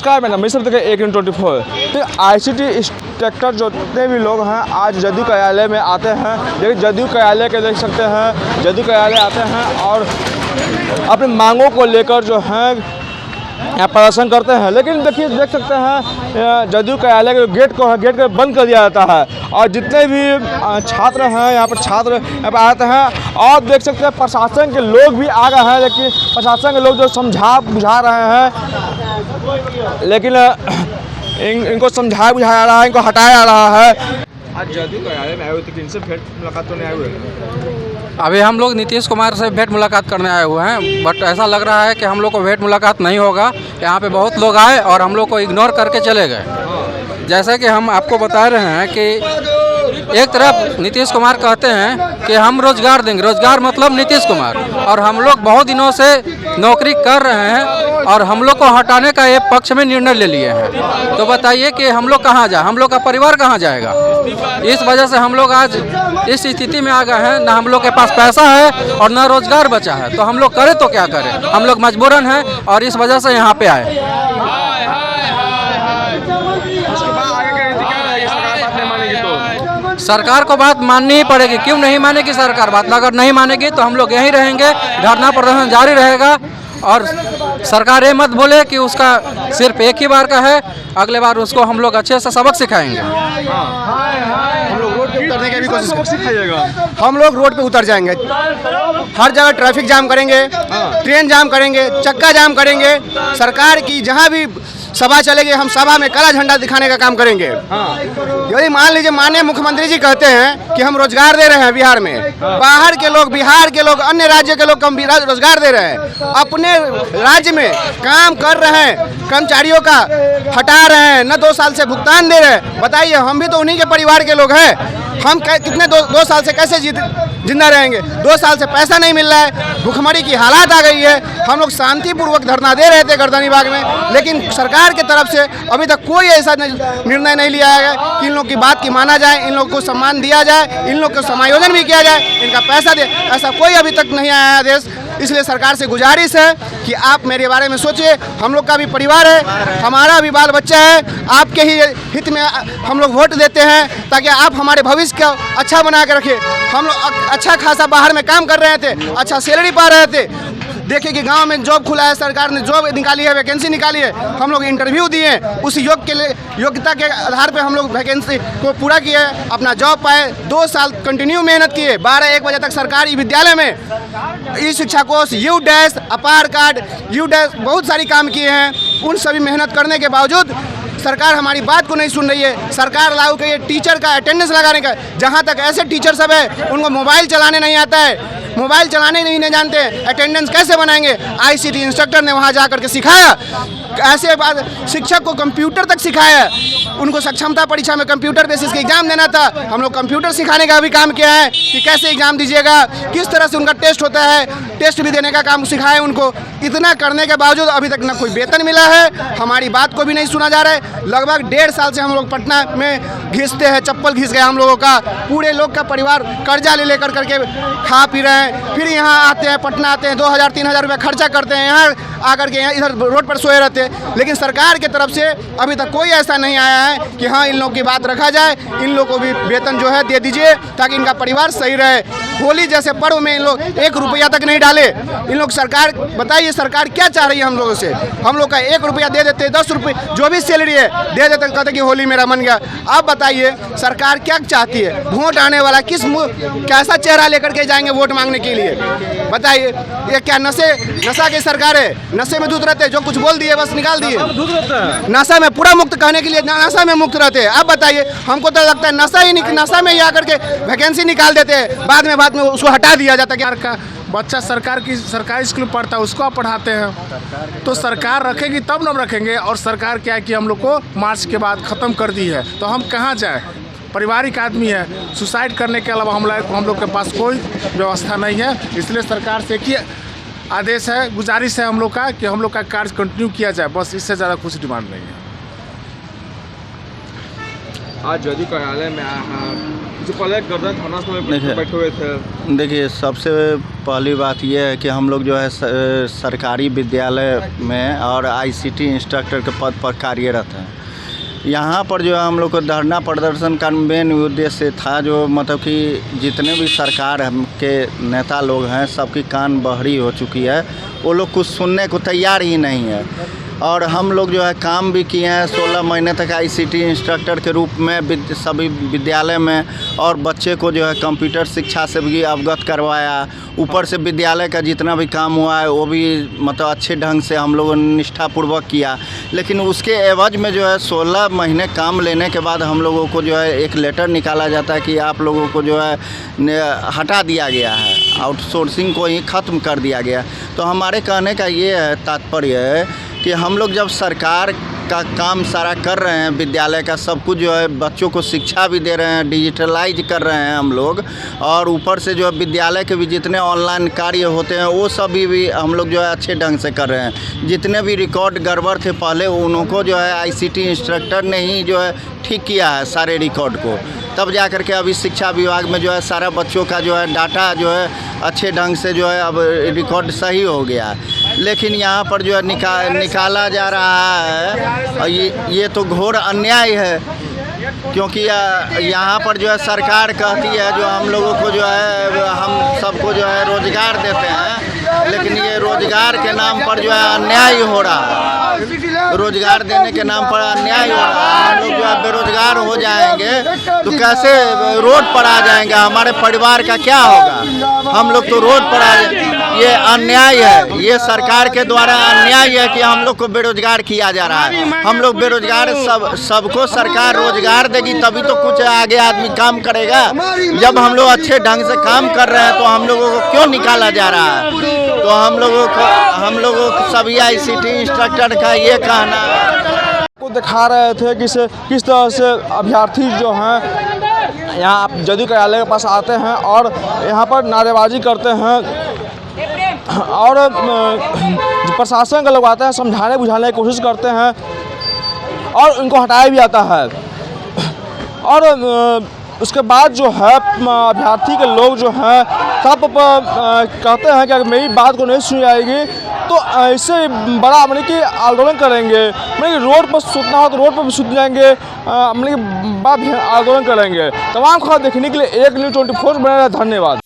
नमस्कार, मैं नमस्कार देखिए 1/24। तो ICT इंस्ट्रक्टर जितने भी लोग हैं आज जदयू कार्यालय में आते हैं। देखिए जदयू कार्यालय के देख सकते हैं, जदयू कार्यालय आते हैं और अपनी मांगों को लेकर जो है यहाँ प्रदर्शन करते हैं। लेकिन देखिए देख सकते हैं जदयू कार्यालय के गेट को बंद कर दिया जाता है और जितने भी छात्र हैं यहाँ पर छात्र यहाँ पर आते हैं और देख सकते हैं प्रशासन के लोग भी आ गए हैं। लेकिन प्रशासन के लोग जो समझा बुझा रहे हैं, लेकिन इनको समझाया बुझाया रहा है, इनको हटाया जा रहा है। आज जदयू कार्यालय में आए हुए थे, किनसे भेंट मुलाकात करने आए हुए हैं? अभी हम लोग नीतीश कुमार से भेंट मुलाकात करने आए हुए हैं, बट ऐसा लग रहा है कि हम लोग को भेंट मुलाकात नहीं होगा। यहाँ पे बहुत लोग आए और हम लोग को इग्नोर करके चले गए। जैसे कि हम आपको बता रहे हैं कि एक तरफ नीतीश कुमार कहते हैं कि हम रोजगार देंगे, रोजगार मतलब नीतीश कुमार, और हम लोग बहुत दिनों से नौकरी कर रहे हैं और हम लोग को हटाने का एक पक्ष में निर्णय ले लिए हैं। तो बताइए कि हम लोग कहाँ जाए, हम लोग का परिवार कहाँ जाएगा। इस वजह से हम लोग आज इस स्थिति में आ गए हैं, ना हम लोग के पास पैसा है और ना रोजगार बचा है। तो हम लोग करें तो क्या करें, हम लोग मजबूरन हैं और इस वजह से यहाँ पे आए। सरकार को बात माननी ही पड़ेगी, क्यों नहीं मानेगी सरकार बात। अगर नहीं मानेगी तो हम लोग यहीं रहेंगे, धरना प्रदर्शन जारी रहेगा। और सरकार ये मत बोले कि उसका सिर्फ एक ही बार का है, अगले बार उसको हम लोग अच्छे से सबक सिखाएंगे। हम लोग रोड पे उतरने की भी कोशिश सिखाइएगा। हम लोग रोड पे उतर जाएंगे, हर जगह ट्रैफिक जाम करेंगे, ट्रेन जाम करेंगे, चक्का जाम करेंगे। सरकार की जहाँ भी सभा चलेगी हम सभा में काला झंडा दिखाने का काम करेंगे। यदि मान लीजिए माननीय मुख्यमंत्री जी कहते हैं कि हम रोजगार दे रहे हैं बिहार में, बाहर के लोग, बिहार के लोग, अन्य राज्य के लोग हम रोजगार दे रहे हैं, अपने राज्य में काम कर रहे हैं, कर्मचारियों का हटा रहे हैं, न 2 साल से भुगतान दे रहे हैं। बताइए, हम भी तो उन्हीं के परिवार के लोग हैं, हम कितने 2 साल से कैसे जिंदा रहेंगे। 2 साल से पैसा नहीं मिल रहा है, भुखमरी की हालात आ गई है। हम लोग शांतिपूर्वक धरना दे रहे थे गर्दनी बाग में, लेकिन सरकार की तरफ से अभी तक कोई ऐसा निर्णय नहीं लिया है कि इन लोग की बात की माना जाए, इन लोग को सम्मान दिया जाए, इन लोग को समायोजन भी किया जाए, इनका पैसा दे। ऐसा कोई अभी तक नहीं आया आदेश। इसलिए सरकार से गुजारिश है कि आप मेरे बारे में सोचिए, हम लोग का भी परिवार है, हमारा भी बाल बच्चा है, आपके ही हित में हम लोग वोट देते हैं ताकि आप हमारे भविष्य को अच्छा बना के रखें। हम लोग अच्छा खासा बाहर में काम कर रहे थे, अच्छा सैलरी पा रहे थे। देखिए कि गांव में जॉब खुला है, सरकार ने जॉब निकाली है, वैकेंसी निकाली है, हम लोग इंटरव्यू दिए, उस योग्यता के आधार पे हम लोग वैकेंसी को पूरा किए, अपना जॉब पाए। 2 साल कंटिन्यू मेहनत किए, 12-1 बजे तक सरकारी विद्यालय में ई शिक्षा कोष, यू डैश, अपार कार्ड, यू डैश, बहुत सारी काम किए हैं। उन सभी मेहनत करने के बावजूद सरकार हमारी बात को नहीं सुन रही है। सरकार लागू करिए टीचर का अटेंडेंस लगाने का। जहाँ तक ऐसे टीचर सब है उनको मोबाइल चलाने नहीं आता है, मोबाइल चलाने नहीं जानते हैं, अटेंडेंस कैसे बनाएंगे। ICT इंस्ट्रक्टर ने वहाँ जा कर के सिखाया। ऐसे बाद शिक्षक को कंप्यूटर तक सिखाया, उनको सक्षमता परीक्षा में कंप्यूटर बेसिस के एग्जाम देना था, हम लोग कंप्यूटर सिखाने का भी काम किया है कि कैसे एग्जाम दीजिएगा, किस तरह से उनका टेस्ट होता है, टेस्ट भी देने का काम सिखाया उनको। इतना करने के बावजूद अभी तक ना कोई वेतन मिला है, हमारी बात को भी नहीं सुना जा रहा है। लगभग 1.5 साल से हम लोग पटना में घिसते हैं, चप्पल घिस गया हम लोगों का, पूरे लोग का परिवार कर्जा ले लेकर करके खा पी रहे हैं। फिर यहाँ आते हैं, पटना आते हैं, 2000-3000 रुपये खर्चा करते हैं, यहाँ आकर के यहाँ इधर रोड पर सोए रहते हैं। लेकिन सरकार की तरफ से अभी तक कोई ऐसा नहीं आया है कि हाँ इन लोगों की बात रखा जाए, इन लोगों को भी वेतन जो है दे दीजिए ताकि इनका परिवार सही रहे। होली जैसे पर्व में इन लोग 1 रुपया तक नहीं डाले। इन लोग सरकार, बताइए सरकार क्या चाह रही है हम लोगों से। हम लोग का 1 रुपया दे देते, 10 रुपये जो भी सैलरी है दे देते, कहते कि होली मेरा मन गया। अब बताइए सरकार क्या चाहती है, वोट आने वाला कैसा चेहरा लेकर के जाएंगे वोट मांगने के लिए। बताइए ये क्या नशा की सरकार है, नशे में धुत रहते, जो कुछ बोल दिए बस निकाल दिए। नशा में पूरा मुक्त कहने के लिए नशा में मुक्त रहते हैं। अब बताइए, हमको तो लगता है नशा में ही आकर के वैकेंसी निकाल देते हैं, बाद में उसको हटा दिया जाता है। का बच्चा सरकारी स्कूल पढ़ता है, उसको आप पढ़ाते हैं, तो सरकार रखेगी तब न रखेंगे। और सरकार क्या है कि हम लोग को मार्च के बाद ख़त्म कर दी है, तो हम कहाँ जाए। पारिवारिक आदमी है, सुसाइड करने के अलावा हम लोग के पास कोई व्यवस्था नहीं है। इसलिए सरकार से कि आदेश है, गुजारिश है हम लोग का कि हम लोग का कार्य कंटिन्यू किया जाए, बस इससे ज़्यादा कुछ डिमांड नहीं है। आज जदयू कार्यालय में आए हैं, इससे पहले गर्दन थाना में बैठे हुए थे। देखिए, सबसे पहली बात यह है कि हम लोग जो है सरकारी विद्यालय में और आईसीटी इंस्ट्रक्टर के पद पर कार्यरत हैं। यहाँ पर जो है हम लोग को धरना प्रदर्शन का मेन उद्देश्य था, जो मतलब कि जितने भी सरकार के नेता लोग हैं सबकी कान बहरी हो चुकी है, वो लोग कुछ सुनने को तैयार ही नहीं है। और हम लोग जो है काम भी किए हैं 16 महीने तक आईसीटी इंस्ट्रक्टर के रूप में सभी विद्यालय में, और बच्चे को जो है कंप्यूटर शिक्षा से भी अवगत करवाया। ऊपर से विद्यालय का जितना भी काम हुआ है वो भी मतलब अच्छे ढंग से हम लोगों ने निष्ठापूर्वक किया। लेकिन उसके एवज में जो है 16 महीने काम लेने के बाद हम लोगों को जो है एक लेटर निकाला जाता है कि आप लोगों को जो है हटा दिया गया है, आउटसोर्सिंग को ही ख़त्म कर दिया गया। तो हमारे कहने का ये है तात्पर्य है कि हम लोग जब सरकार का काम सारा कर रहे हैं, विद्यालय का सब कुछ जो है बच्चों को शिक्षा भी दे रहे हैं, डिजिटलाइज कर रहे हैं हम लोग, और ऊपर से जो है विद्यालय के भी जितने ऑनलाइन कार्य होते हैं वो सभी भी हम लोग जो है अच्छे ढंग से कर रहे हैं। जितने भी रिकॉर्ड गड़बड़ थे पहले उनको जो है आईसीटी इंस्ट्रक्टर ने ही जो है ठीक किया है सारे रिकॉर्ड को, तब जा कर के अभी शिक्षा विभाग में जो है सारा बच्चों का जो है डाटा जो है अच्छे ढंग से जो है अब रिकॉर्ड सही हो गया। लेकिन यहाँ पर जो है निकाला जा रहा है, और ये तो घोर अन्याय है, क्योंकि यहाँ पर जो है सरकार कहती है जो हम लोगों को जो है हम सबको जो है रोज़गार देते हैं, लेकिन ये रोज़गार के नाम पर जो है अन्याय हो रहा है। रोज़गार देने के नाम पर अन्याय हो रहा है। हम लोग जो है बेरोज़गार हो जाएंगे तो कैसे रोड पर आ जाएंगे, हमारे परिवार का क्या होगा? हम लोग तो रोड पर आ जाएंगे। ये अन्याय है, ये सरकार के द्वारा अन्याय है कि हम लोग को बेरोजगार किया जा रहा है। हम लोग बेरोजगार, सबको सरकार रोजगार देगी तभी तो कुछ आगे आदमी काम करेगा। जब हम लोग अच्छे ढंग से काम कर रहे हैं तो हम लोगों को क्यों निकाला जा रहा है? तो हम लोगों को सभी आईसीटी इंस्ट्रक्टर का ये कहना को दिखा रहे थे कि किस तरह से अभ्यर्थी जो हैं यहाँ जदयू कार्यालय के पास आते हैं और यहाँ पर नारेबाजी करते हैं और प्रशासन का लोग आते हैं, समझाने बुझाने की कोशिश करते हैं और उनको हटाया भी जाता है। और उसके बाद जो है अभ्यर्थी के लोग जो हैं सब कहते हैं कि अगर मेरी बात को नहीं सुनी जाएगी तो इससे बड़ा मतलब कि आंदोलन करेंगे, मतलब कि रोड पर सुतना हो तो रोड पर भी सुत जाएंगे, मतलब कि बड़ा आंदोलन करेंगे। तमाम खबर देखने के लिए 1 न्यूज़ 24 बने रहे। धन्यवाद।